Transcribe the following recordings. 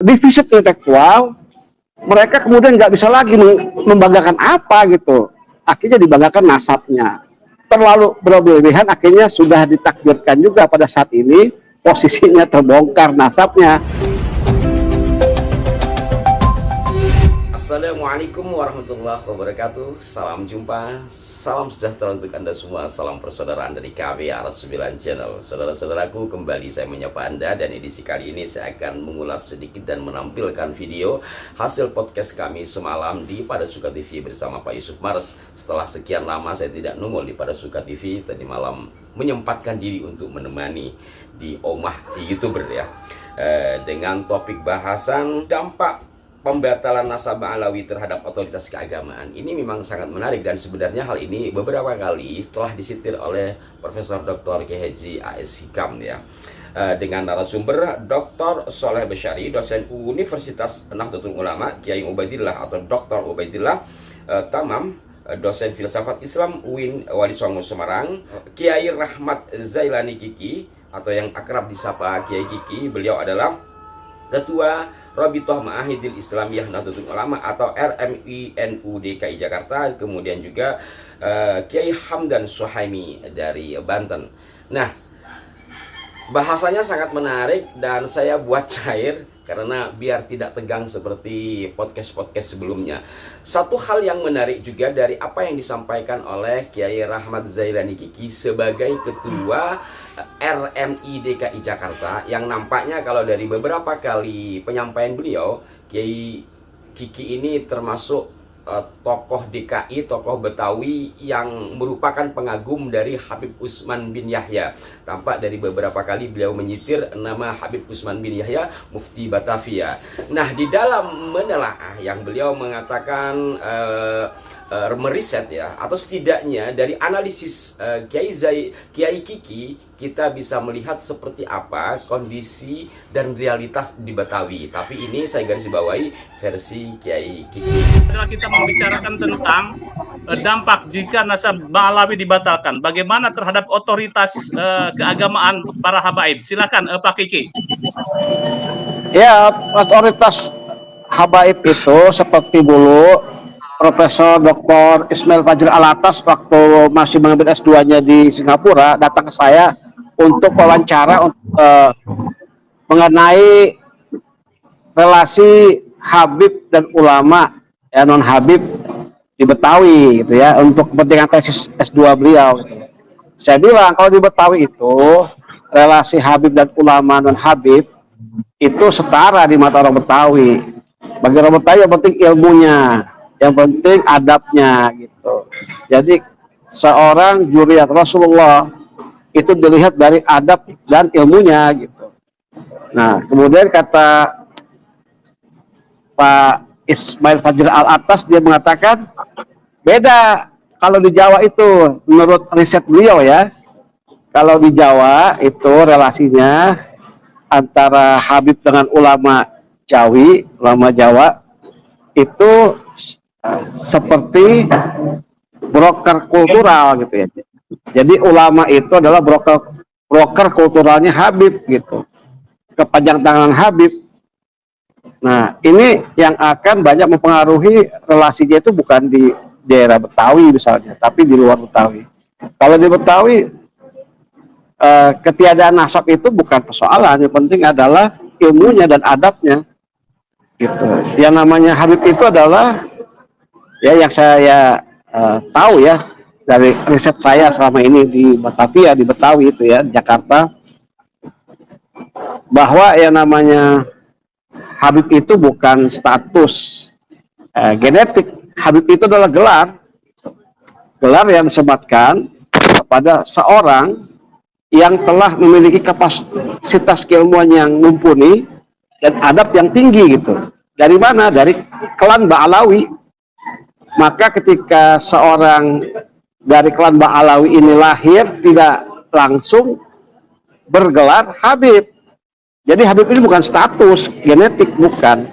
defisit intelektual, mereka kemudian nggak bisa lagi membanggakan apa gitu. Akhirnya dibanggakan nasabnya. Terlalu berlebihan, akhirnya sudah ditakdirkan juga pada saat ini posisinya terbongkar nasabnya. Assalamualaikum warahmatullahi wabarakatuh. Salam jumpa, salam sejahtera untuk Anda semua. Salam persaudaraan dari KB Aras 9 Channel. Saudara-saudaraku, kembali saya menyapa Anda. Dan edisi kali ini saya akan mengulas sedikit dan menampilkan video hasil podcast kami semalam di Pada Suka TV bersama Pak Yusuf Mars. Setelah sekian lama saya tidak nongol di Pada Suka TV, tadi malam menyempatkan diri untuk menemani di Omah YouTuber ya, dengan topik bahasan dampak pembatalan nasabah Alawi terhadap otoritas keagamaan. Ini memang sangat menarik, dan sebenarnya hal ini beberapa kali telah disitir oleh Profesor Dr. K.H. A.S. Hikam ya, dengan narasumber Dr. Soleh Besyari, dosen Universitas Nahdlatul Ulama, Kiai Ubaidillah atau Dr. Ubaidillah Tamam, dosen filsafat Islam UIN Wali Songo Semarang, Kiai Rahmat Zailani Kiki atau yang akrab disapa Kiai Kiki. Beliau adalah Ketua Rabithah Ma'ahidil Islamiyah Nahdlatul Ulama atau RMI-NU DKI Jakarta. Kemudian juga Kiai Hamdan Suhaimi dari Banten. Nah, bahasanya sangat menarik dan saya buat cair karena biar tidak tegang seperti podcast-podcast sebelumnya. Satu hal yang menarik juga dari apa yang disampaikan oleh Kiai Rahmat Zailani Kiki sebagai Ketua RMI DKI Jakarta, yang nampaknya kalau dari beberapa kali penyampaian beliau, Kiai Kiki ini termasuk tokoh DKI, tokoh Betawi yang merupakan pengagum dari Habib Utsman bin Yahya. Tampak dari beberapa kali beliau menyitir nama Habib Utsman bin Yahya, Mufti Batavia. Nah, di dalam menelaah yang beliau mengatakan meriset ya, atau setidaknya dari analisis Kiai Kiki, kita bisa melihat seperti apa kondisi dan realitas di Betawi. Tapi ini saya garis bawahi versi Kiai Kiki. Setelah kita membicarakan tentang dampak jika nasabah Alawi dibatalkan, bagaimana terhadap otoritas keagamaan para habaib? Silakan Pak Kiki. Ya, otoritas habaib itu seperti dulu Profesor Dr. Ismail Fajri Alatas waktu masih mengambil S2-nya di Singapura datang ke saya untuk wawancara mengenai relasi Habib dan ulama ya, non Habib di Betawi gitu ya, untuk kepentingan tesis S2 beliau gitu. Saya bilang kalau di Betawi itu relasi Habib dan ulama non Habib itu setara di mata orang Betawi. Bagi orang Betawi yang penting ilmunya, yang penting adabnya gitu. Jadi seorang juriat Rasulullah itu dilihat dari adab dan ilmunya gitu. Nah, kemudian kata Pak Ismail Fajri Alatas, dia mengatakan beda kalau di Jawa itu, menurut riset beliau ya. Kalau di Jawa itu relasinya antara Habib dengan ulama Jawi, ulama Jawa itu seperti broker kultural gitu ya. Jadi ulama itu adalah broker kulturalnya Habib gitu, kepanjang tangan Habib. Nah, ini yang akan banyak mempengaruhi relasinya itu bukan di daerah Betawi misalnya, tapi di luar Betawi. Kalau di Betawi ketiadaan nasab itu bukan persoalan, yang penting adalah ilmunya dan adabnya gitu. Yang namanya Habib itu adalah ya, yang saya tahu ya dari riset saya selama ini di Batavia, di Betawi itu ya, Jakarta, bahwa yang namanya Habib itu bukan status genetik. Habib itu adalah gelar yang disematkan kepada seorang yang telah memiliki kapasitas keilmuan yang mumpuni dan adab yang tinggi gitu. Dari mana? Dari klan Ba'alawi. Maka ketika seorang dari klan Ba'alawi ini lahir, tidak langsung bergelar Habib. Jadi Habib ini bukan status genetik, bukan.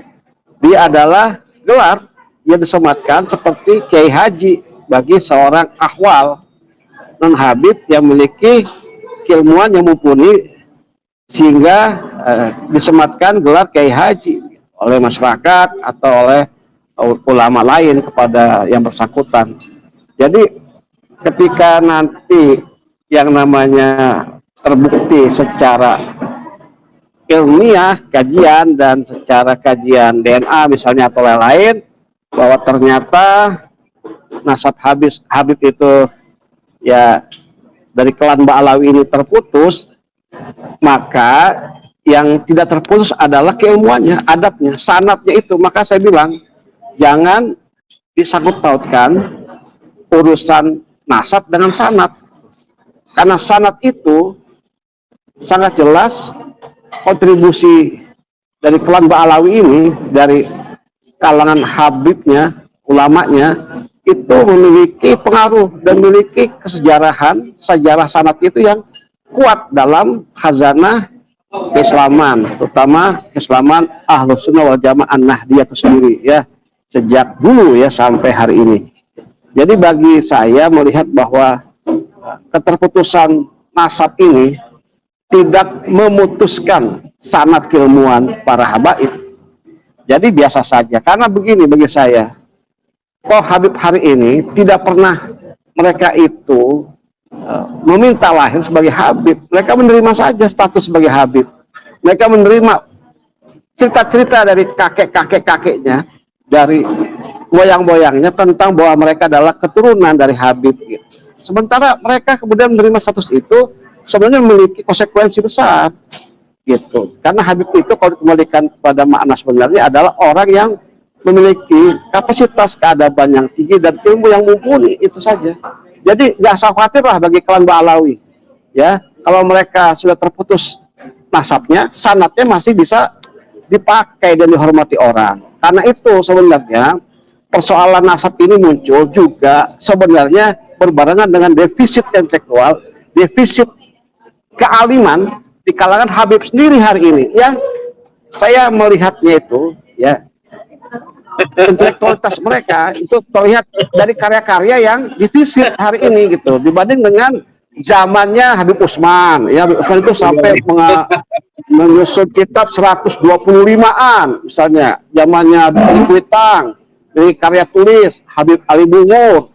Dia adalah gelar yang disematkan seperti Kiai Haji bagi seorang ahwal non Habib yang memiliki keilmuan yang mumpuni, sehingga disematkan gelar Kiai Haji. oleh masyarakat atau oleh ulama lain kepada yang bersangkutan. Jadi ketika nanti yang namanya terbukti secara ilmiah kajian dan secara kajian DNA misalnya atau lain-lain bahwa ternyata nasab Habib itu ya dari klan Ba'alawi ini terputus, maka yang tidak terputus adalah keilmuannya, adabnya, sanatnya itu. Maka saya bilang jangan disangkut pautkan urusan nasab dengan sanat, karena sanat itu sangat jelas kontribusi dari klan Ba'alawi ini, dari kalangan Habibnya, ulamanya, itu memiliki pengaruh dan memiliki kesejarahan, sejarah sanat itu yang kuat dalam khazanah keislaman, terutama keislaman Ahlus Sunnah wal Jamaah Nahdiyah itu sendiri ya, sejak dulu ya sampai hari ini. Jadi bagi saya melihat bahwa keterputusan nasab ini tidak memutuskan sanad keilmuan para habaib. Jadi biasa saja, karena begini bagi saya, Habib hari ini tidak pernah mereka itu meminta lahir sebagai Habib. Mereka menerima saja status sebagai Habib. Mereka menerima cerita-cerita dari kakek-kakek-kakeknya, dari boyang-boyangnya tentang bahwa mereka adalah keturunan dari Habib. Gitu. Sementara mereka kemudian menerima status itu sebenarnya memiliki konsekuensi besar. Gitu. Karena Habib itu kalau dikembalikan pada makna sebenarnya adalah orang yang memiliki kapasitas keadaban yang tinggi dan ilmu yang mumpuni, itu saja. Jadi nggak usah khawatir lah bagi klan Ba'alawi, ya. Kalau mereka sudah terputus nasabnya, sanatnya masih bisa dipakai dan dihormati orang. Karena itu sebenarnya persoalan nasab ini muncul juga sebenarnya berbarengan dengan defisit intelektual, defisit kealiman di kalangan Habib sendiri hari ini. Yang saya melihatnya itu, ya, intelektualitas mereka itu terlihat dari karya-karya yang divisit hari ini gitu dibanding dengan zamannya Habib Utsman. Ya, Habib Utsman itu sampai menyusun kitab 125-an misalnya, zamannya Habib Kuitang, dari karya tulis Habib Ali Bungur,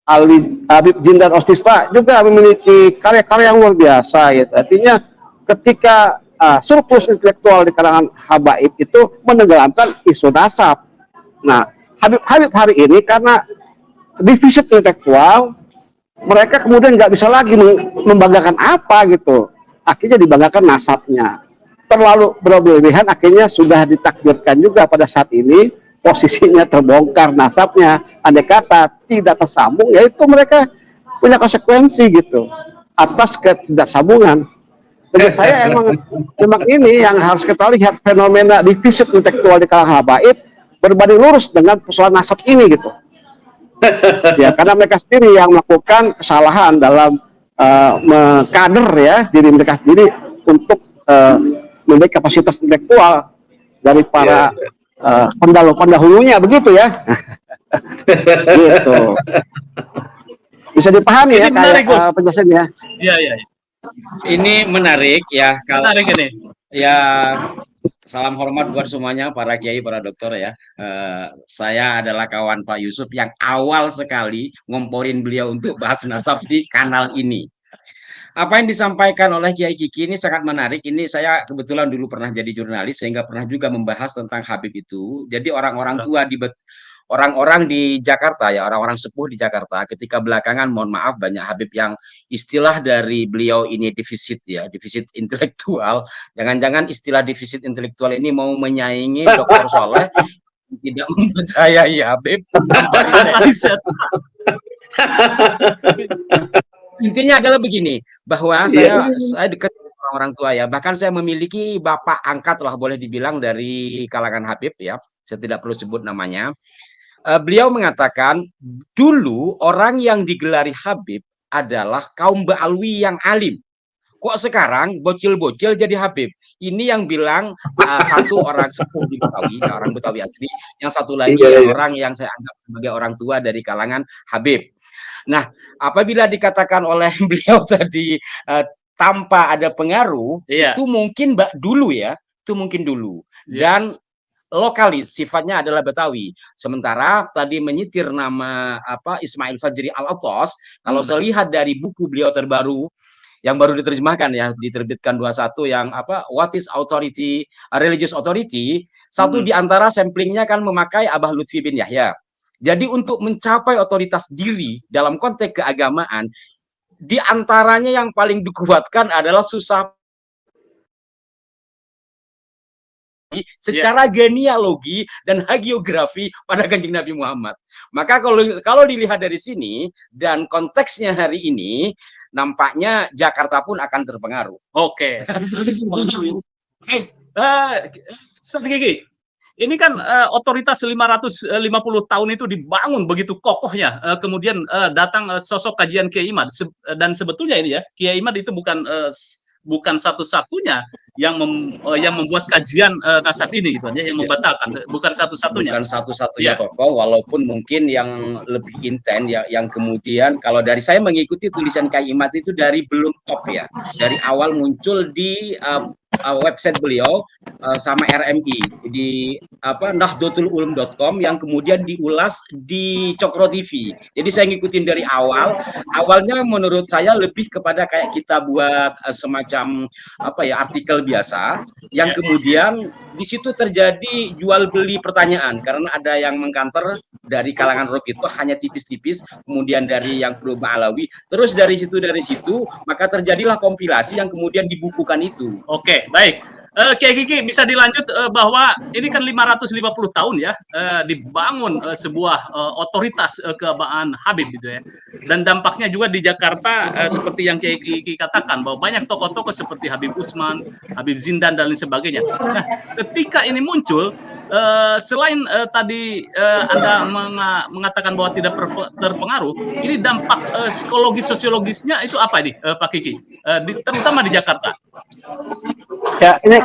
Habib Jindan Ostista juga memiliki karya-karya yang luar biasa gitu. Artinya ketika surplus intelektual di kalangan habaib itu menenggelamkan isu nasab. Nah, Habib hari ini karena defisit intelektual, mereka kemudian nggak bisa lagi membanggakan apa gitu. Akhirnya dibanggakan nasabnya. Terlalu berlebihan, akhirnya sudah ditakdirkan juga pada saat ini posisinya terbongkar nasabnya. Andai kata tidak tersambung, yaitu mereka punya konsekuensi gitu atas ketidaksambungan. Bagi saya emang ini yang harus kita lihat, fenomena defisit intelektual di kalangan habaib berbanding lurus dengan persoalan nasab ini gitu. Ya, karena mereka sendiri yang melakukan kesalahan dalam mengkader ya diri mereka sendiri untuk memiliki kapasitas intelektual dari para pendahulunya begitu ya. Gitu. Bisa dipahami ya kayak penjelasannya. Iya, iya. Ini menarik ya, kalau Menarik ini. ya, salam hormat buat semuanya para kiai, para dokter ya. Saya adalah kawan Pak Yusuf yang awal sekali ngomporin beliau untuk bahas nasab di kanal ini. Apa yang disampaikan oleh Kiai Kiki ini sangat menarik. Ini saya kebetulan dulu pernah jadi jurnalis sehingga pernah juga membahas tentang Habib itu. Jadi orang-orang tua orang-orang di Jakarta ya, orang-orang sepuh di Jakarta ketika belakangan, mohon maaf, banyak Habib yang istilah dari beliau ini defisit ya, defisit intelektual. Jangan-jangan istilah defisit intelektual ini mau menyaingi Dr. Soleh tidak mempercayai Habib. Intinya adalah begini, bahwa saya dekat orang tua ya, bahkan saya memiliki bapak angkat lah boleh dibilang dari kalangan Habib ya, saya tidak perlu sebut namanya. Beliau mengatakan dulu orang yang digelari Habib adalah kaum Ba'alwi yang alim. Kok sekarang bocil-bocil jadi Habib? Ini yang bilang satu orang sepuh di Betawi, orang Betawi asli, yang satu lagi orang yang saya anggap sebagai orang tua dari kalangan Habib. Nah, apabila dikatakan oleh beliau tadi tanpa ada pengaruh, itu mungkin dulu ya, itu mungkin dulu. Dan lokalis, sifatnya adalah Betawi. Sementara tadi menyitir nama Ismail Fajri Al-Athos, kalau saya lihat dari buku beliau terbaru yang baru diterjemahkan ya, diterbitkan 21 yang What is Authority, Religious Authority, satu di antara samplingnya kan memakai Abah Lutfi bin Yahya. Jadi untuk mencapai otoritas diri dalam konteks keagamaan, di antaranya yang paling dikuatkan adalah susah secara genealogi dan hagiografi pada Kanjeng Nabi Muhammad. Maka kalau dilihat dari sini dan konteksnya hari ini, nampaknya Jakarta pun akan terpengaruh. Oke. Ustaz Gigi, ini kan otoritas 550 tahun itu dibangun begitu kokohnya. Kemudian datang sosok kajian Kiai Imad, dan sebetulnya ini ya, Kiai Imad itu bukan satu-satunya yang membuat kajian nasab ini gitu ya, yang membatalkan, bukan satu-satunya. Bukan satu-satunya tokoh, walaupun mungkin yang lebih intens ya, yang kemudian kalau dari saya mengikuti tulisan Kiai Imad itu dari belum top ya, dari awal muncul di website beliau sama RMI di nahdlatul-ulum.com yang kemudian diulas di Cokro TV. Jadi saya ngikutin dari awal. Awalnya menurut saya lebih kepada kayak kita buat semacam artikel biasa yang kemudian di situ terjadi jual beli pertanyaan karena ada yang mengkanter dari kalangan rock itu hanya tipis-tipis, kemudian dari yang pro Alawi, terus dari situ maka terjadilah kompilasi yang kemudian dibukukan itu. Oke, baik. Kiai Gigi, bisa dilanjut bahwa ini kan 550 tahun ya dibangun sebuah otoritas keagamaan Habib gitu ya. Dan dampaknya juga di Jakarta seperti yang Kiai Gigi katakan bahwa banyak tokoh-tokoh seperti Habib Usman, Habib Zindan dan lain sebagainya. Nah, ketika ini muncul selain tadi Anda mengatakan bahwa tidak terpengaruh, ini dampak psikologis sosiologisnya itu apa nih Pak Kiki? Terutama di Jakarta. Ya ini,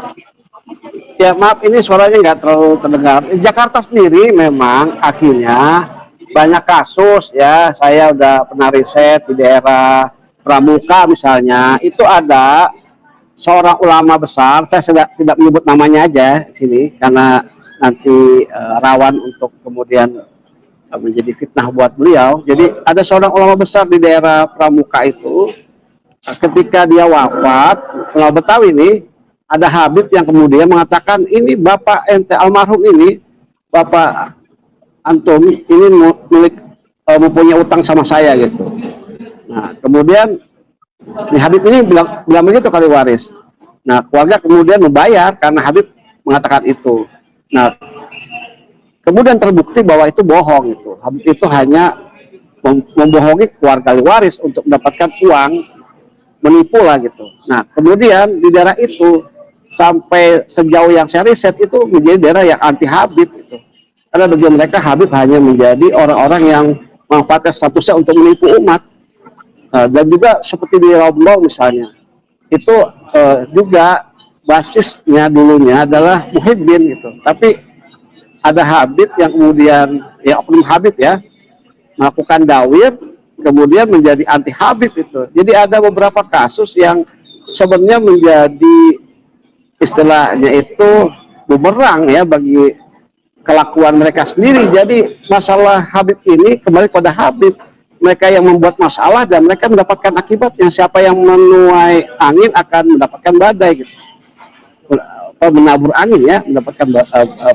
ya maaf ini suaranya nggak terlalu terdengar. Jakarta sendiri memang akhirnya banyak kasus ya. Saya udah pernah riset di daerah Pramuka misalnya, itu ada seorang ulama besar. Saya tidak menyebut namanya aja di sini karena nanti rawan untuk kemudian menjadi fitnah buat beliau. Jadi ada seorang ulama besar di daerah Pramuka itu, ketika dia wafat, ulama Betawi ini, ada Habib yang kemudian mengatakan, ini bapak ente almarhum ini, bapak antum ini mempunyai utang sama saya gitu. Nah kemudian Habib ini bilang begitu kali waris. Nah keluarga kemudian membayar karena Habib mengatakan itu. Nah kemudian terbukti bahwa itu bohong itu. Habib itu hanya membohongi keluarga waris untuk mendapatkan uang, menipu lah gitu. Nah kemudian di daerah itu sampai sejauh yang saya riset itu menjadi daerah yang anti Habib itu. Karena bagi mereka Habib hanya menjadi orang-orang yang memanfaatkan statusnya untuk menipu umat. Dan juga seperti di Lombok misalnya, itu juga basisnya dulunya adalah Muhyiddin gitu. Tapi ada Habib yang kemudian ya oknum Habib ya melakukan dawir, kemudian menjadi anti Habib itu. Jadi ada beberapa kasus yang sebenarnya menjadi istilahnya itu bumerang ya bagi kelakuan mereka sendiri. Jadi masalah Habib ini kembali pada Habib, mereka yang membuat masalah dan mereka mendapatkan akibatnya. Siapa yang menuai angin akan mendapatkan badai gitu. Menabur angin ya mendapatkan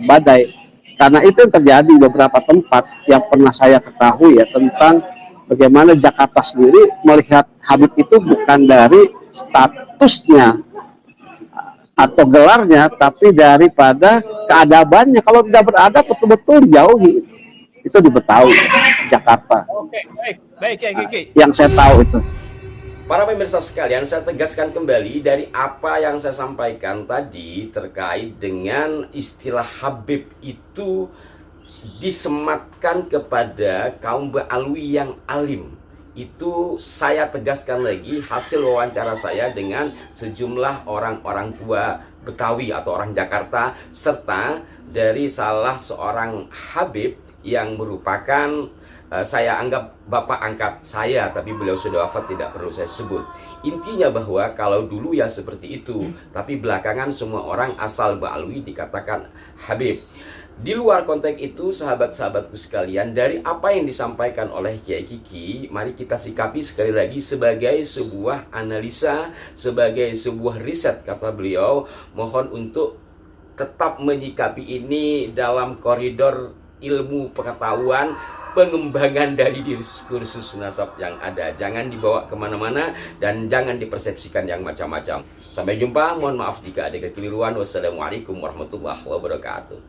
badai. Karena itu yang terjadi di beberapa tempat yang pernah saya ketahui ya, tentang bagaimana Jakarta sendiri melihat Habib itu bukan dari statusnya atau gelarnya, tapi daripada keadabannya. Kalau tidak beradab betul-betul jauhi. Itu di Betawi, Jakarta. Oke, baik ya Kiki. Yang saya tahu itu. Para pemirsa sekalian, saya tegaskan kembali dari apa yang saya sampaikan tadi terkait dengan istilah Habib itu disematkan kepada kaum Ba'alwi yang alim. Itu saya tegaskan lagi hasil wawancara saya dengan sejumlah orang-orang tua Betawi atau orang Jakarta, serta dari salah seorang Habib yang merupakan saya anggap bapak angkat saya, tapi beliau sudah wafat, tidak perlu saya sebut. Intinya bahwa kalau dulu ya seperti itu, tapi belakangan semua orang asal Ba'alwi dikatakan Habib. Di luar konteks itu, sahabat-sahabatku sekalian, dari apa yang disampaikan oleh Kiai Kiki, mari kita sikapi sekali lagi sebagai sebuah analisa, sebagai sebuah riset, kata beliau. Mohon untuk tetap menyikapi ini dalam koridor ilmu pengetahuan, pengembangan dari diskursus nasab yang ada. Jangan dibawa kemana-mana dan jangan dipersepsikan yang macam-macam. Sampai jumpa, mohon maaf jika ada kekeliruan. Wassalamualaikum warahmatullahi wabarakatuh.